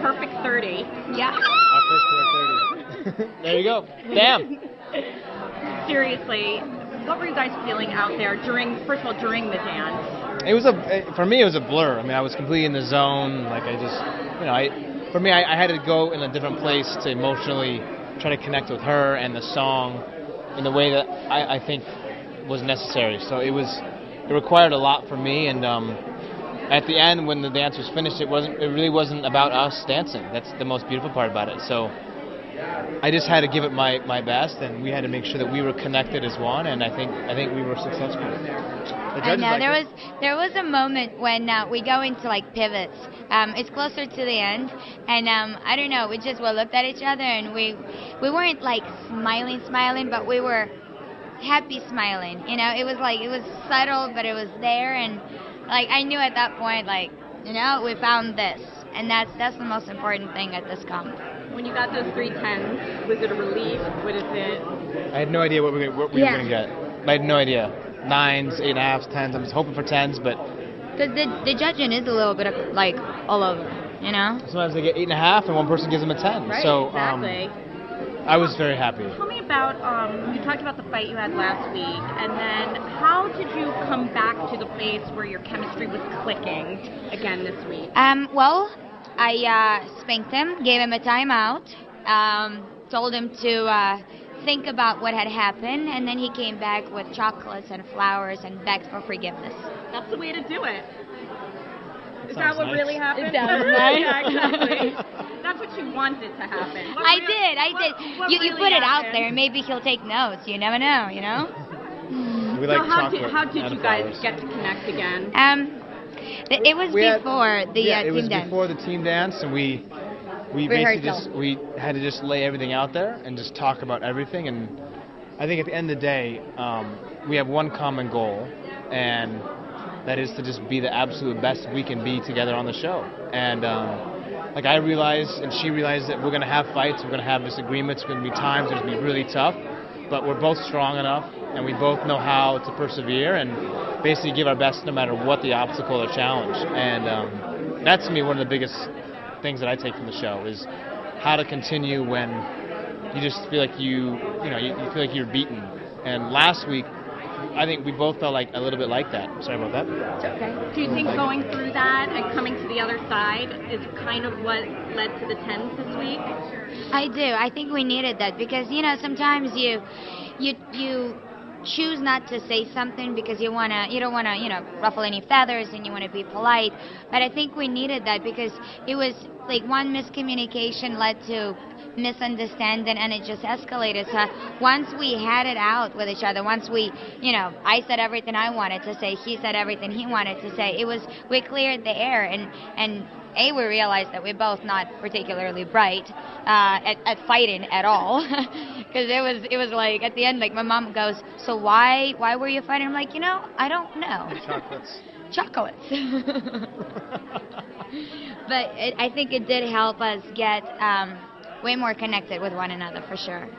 perfect 30. Yeah. Our first perfect 30. There you go. Damn. Seriously, what were you guys feeling out there during the dance? It was for me, it was a blur. I mean, I was completely in the zone. Like I had to go in a different place to emotionally try to connect with her and the song in the way that I think was necessary. So it required a lot for me, and at the end when the dance was finished, it really wasn't about us dancing. That's the most beautiful part about it. So I just had to give it my best, and we had to make sure that we were connected as one, and I think we were successful. I know there was a moment when we go into like pivots. It's closer to the end, and I don't know. We looked at each other, and we weren't like smiling, but we were happy smiling. You know, it was subtle, but it was there, and like I knew at that point, like we found this, and that's the most important thing at this comp. When you got those 310s, was it a relief? What is it? I had no idea what we were going to get. I had no idea. 9s, 8.5s, 10s. I was hoping for 10s, but the judging is a little bit of, like all over, Sometimes they get 8.5 and one person gives them a 10. Right, so exactly. I was very happy. Tell me about you talked about the fight you had last week, and then how did you come back to the place where your chemistry was clicking again this week? Well, I spanked him, gave him a timeout, told him to think about what had happened, and then he came back with chocolates and flowers and begged for forgiveness. That's the way to do it. Is Sounds that what nice. really happened? It sounds nice. Yeah, exactly. That's what you wanted to happen. I did. What You really put it out happened? there, maybe he'll take notes. You never know, We So like how chocolate did and you guys flowers. get to connect again? It was before the it was team dance. before the team dance, and we basically Rehearsal. we had to just lay everything out there and just talk about everything. And I think at the end of the day, we have one common goal, and that is to just be the absolute best we can be together on the show. And like I realized, and she realized, that we're going to have fights, we're going to have disagreements, there's going to be times it's going to be really tough, but we're both strong enough, and we both know how to persevere and basically give our best no matter what the obstacle or challenge. And that's to me one of the biggest things that I take from the show is how to continue when you just feel like you feel like you're beaten. And last week, I think we both felt like a little bit like that. Sorry about that. It's okay. Do you think going through that and coming to the other side is kind of what led to the 10s this week? I do. I think we needed that because sometimes you choose not to say something because you don't wanna ruffle any feathers and you want to be polite. But I think we needed that because it was like one miscommunication led to misunderstanding and it just escalated. So once we had it out with each other, once I said everything I wanted to say, he said everything he wanted to say, we cleared the air and we realized that we're both not particularly bright at fighting at all. Because it was like at the end, like my mom goes, so why were you fighting? I'm like, I don't know. Chocolates. But I think it did help us get way more connected with one another for sure.